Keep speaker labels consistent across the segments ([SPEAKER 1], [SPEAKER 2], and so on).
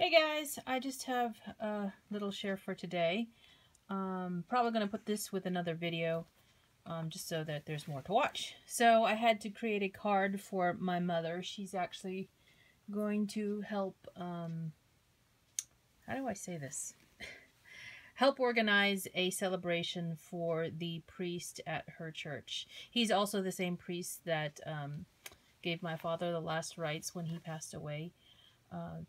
[SPEAKER 1] Hey guys, I just have a little share for today. Probably going to put this with another video just so that there's more to watch. So I had to create a card for my mother. She's actually going to help, how do I say this? Help organize a celebration for the priest at her church. He's also the same priest that gave my father the last rites when he passed away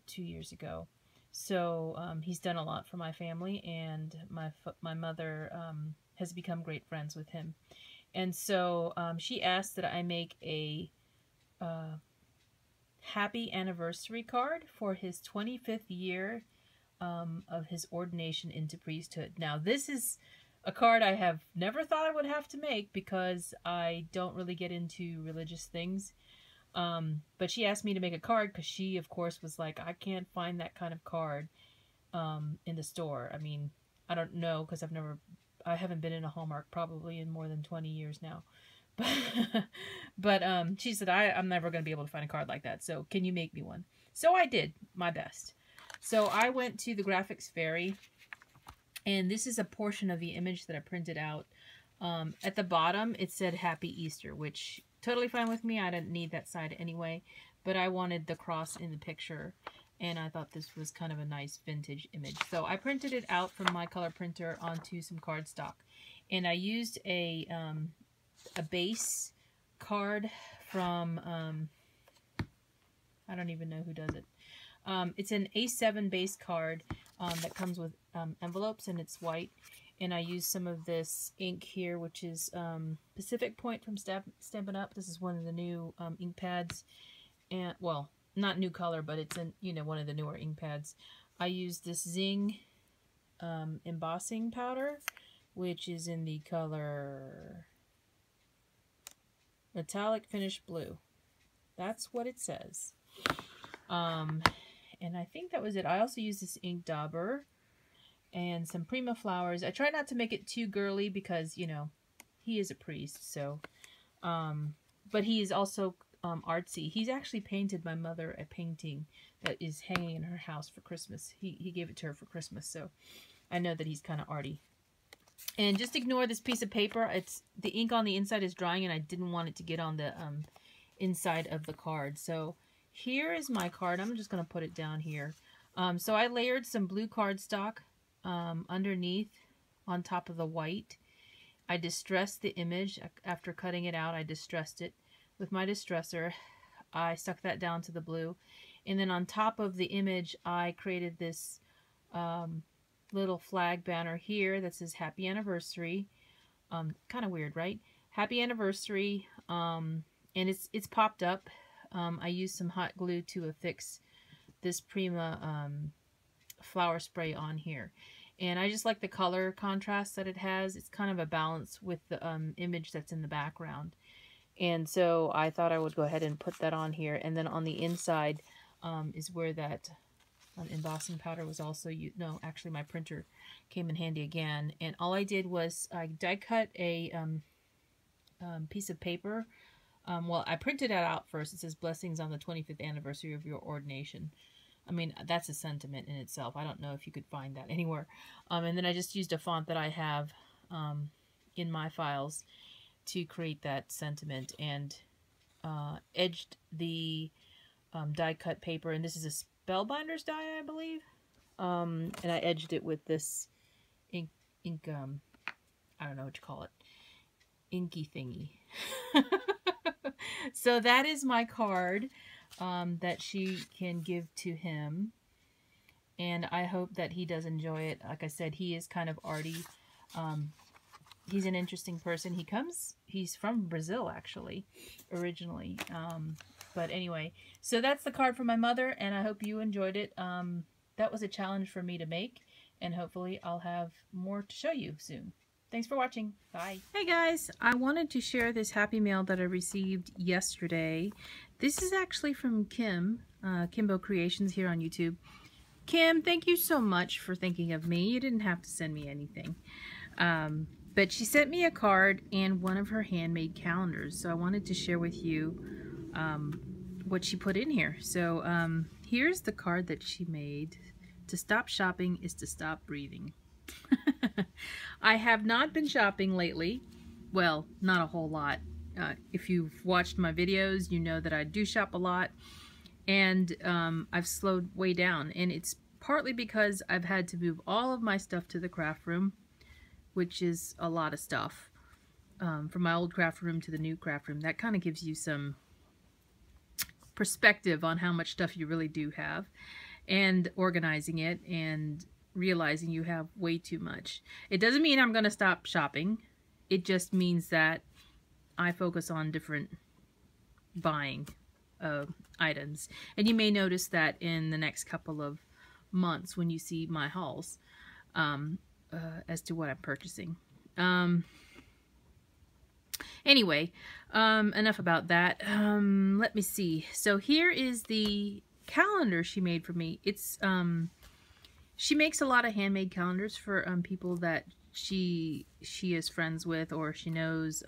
[SPEAKER 1] 2 years ago. So he's done a lot for my family, and my mother has become great friends with him. And so she asked that I make a happy anniversary card for his 25th year of his ordination into priesthood. Now, this is a card I have never thought I would have to make because I don't really get into religious things. But she asked me to make a card because she, of course, was like, I can't find that kind of card in the store. I mean, I don't know because I haven't been in a Hallmark probably in more than 20 years now. But she said, I'm never going to be able to find a card like that. So can you make me one? So I did my best. So I went to the Graphics Fairy, and this is a portion of the image that I printed out. At the bottom, it said Happy Easter, which totally fine with me. I didn't need that side anyway, but I wanted the cross in the picture, and I thought this was kind of a nice vintage image. So I printed it out from my color printer onto some cardstock, and I used a base card from, I don't even know who does it. It's an A7 base card that comes with envelopes, and it's white. And I used some of this ink here, which is Pacific Point from Stampin' Up. This is one of the new ink pads. And, well, not new color, but it's one of the newer ink pads. I used this Zing embossing powder, which is in the color Metallic Finish Blue. That's what it says. And I think that was it. I also used this ink dauber and some Prima flowers. I try not to make it too girly because, you know, he is a priest, so. But he is also artsy. He's actually painted my mother a painting that is hanging in her house for Christmas. He gave it to her for Christmas, so I know that he's kind of arty. And just ignore this piece of paper. It's the ink on the inside is drying, and I didn't want it to get on the inside of the card. So here is my card. I'm just going to put it down here. So I layered some blue cardstock underneath on top of the white. I distressed the image. After cutting it out, I distressed it with my distressor. I stuck that down to the blue, and then on top of the image I created this little flag banner here that says Happy Anniversary. Kind of weird, right? Happy Anniversary. And it's popped up. I used some hot glue to affix this Prima flower spray on here. And I just like the color contrast that it has. It's kind of a balance with the image that's in the background. And so I thought I would go ahead and put that on here. And then on the inside is where that embossing powder was also used. No, actually my printer came in handy again. And all I did was I die cut a piece of paper. Well, I printed it out first. It says, "Blessings on the 25th anniversary of your ordination." I mean, that's a sentiment in itself. I don't know if you could find that anywhere. And then I just used a font that I have in my files to create that sentiment, and edged the die cut paper. And this is a Spellbinders die, I believe. And I edged it with this ink I don't know what you call it. Inky thingy. So that is my card that she can give to him, and I hope that he does enjoy it. Like I said, he is kind of arty. He's an interesting person. He's from Brazil, actually, originally. But anyway, so that's the card for my mother, and I hope you enjoyed it. That was a challenge for me to make, and hopefully I'll have more to show you soon. Thanks for watching. Bye. Hey guys, I wanted to share this happy mail that I received yesterday. This is actually from Kim, Kimbo Creations here on YouTube. Kim, thank you so much for thinking of me. You didn't have to send me anything. But she sent me a card and one of her handmade calendars. So I wanted to share with you what she put in here. So here's the card that she made. To stop shopping is to stop breathing. I have not been shopping lately. Well, not a whole lot. If you've watched my videos, you know that I do shop a lot. And I've slowed way down. And it's partly because I've had to move all of my stuff to the craft room, which is a lot of stuff. From my old craft room to the new craft room. That kind of gives you some perspective on how much stuff you really do have. And organizing it and realizing you have way too much. It doesn't mean I'm going to stop shopping. It just means that I focus on different buying items. And you may notice that in the next couple of months when you see my hauls as to what I'm purchasing. Anyway, enough about that. Let me see. So here is the calendar she made for me. It's she makes a lot of handmade calendars for people that she is friends with, or she knows,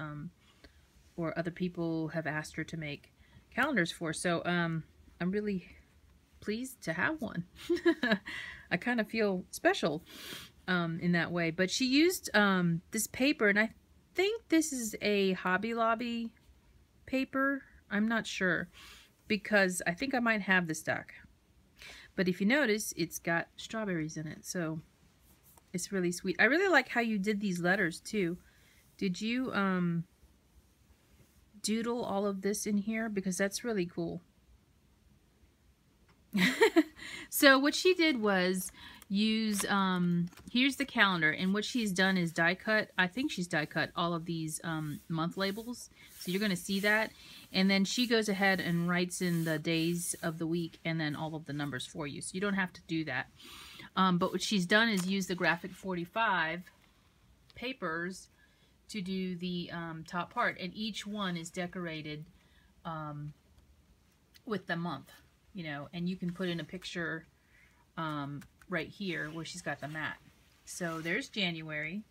[SPEAKER 1] or other people have asked her to make calendars for. So I'm really pleased to have one. I kind of feel special in that way. But she used this paper, and I think this is a Hobby Lobby paper. I'm not sure, because I think I might have this stack. But if you notice, it's got strawberries in it, so it's really sweet. I really like how you did these letters too. Did you doodle all of this in here? Because that's really cool. So what she did was use, here's the calendar, and what she's done is die cut, I think she's die cut all of these month labels. So you're going to see that. And then she goes ahead and writes in the days of the week and then all of the numbers for you. So you don't have to do that. But what she's done is use the Graphic 45 papers to do the top part. And each one is decorated with the month, you know, and you can put in a picture right here where she's got the mat. So there's January.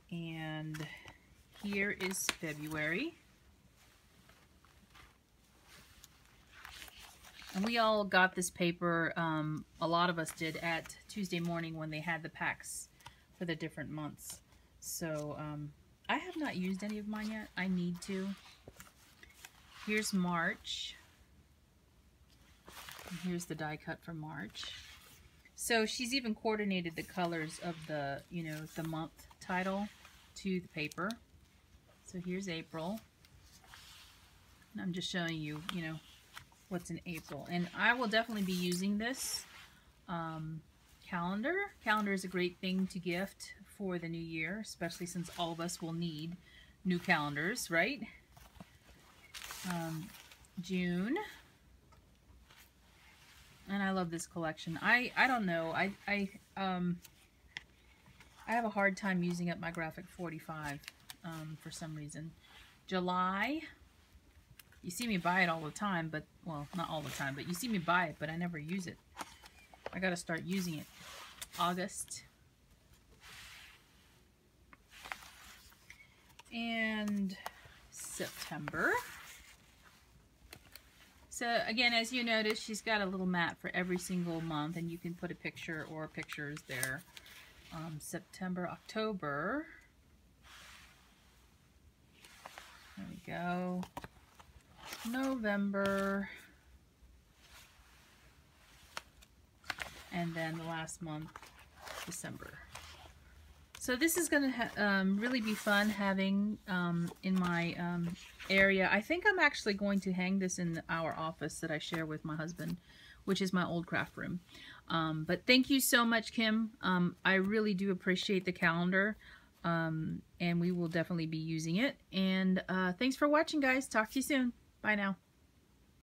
[SPEAKER 1] And here is February. And we all got this paper, a lot of us did, at Tuesday morning when they had the packs for the different months. So I have not used any of mine yet. I need to. Here's March. And here's the die cut for March. So she's even coordinated the colors of the, you know, the month title to the paper. So here's April. And I'm just showing you, you know, what's in April. And I will definitely be using this calendar. Calendar is a great thing to gift for the new year, especially since all of us will need new calendars, right? June. And I love this collection. I don't know. I have a hard time using up my Graphic 45 for some reason. July. You see me buy it all the time, but, well, not all the time, but you see me buy it, but I never use it. I gotta start using it. August. And September. So, again, as you notice, she's got a little mat for every single month, and you can put a picture or pictures there. September, October. There we go. November, and then the last month, December. So this is going to really be fun having in my area. I think I'm actually going to hang this in our office that I share with my husband, which is my old craft room. But thank you so much, Kim. I really do appreciate the calendar, and we will definitely be using it. And thanks for watching, guys. Talk to you soon. Bye now.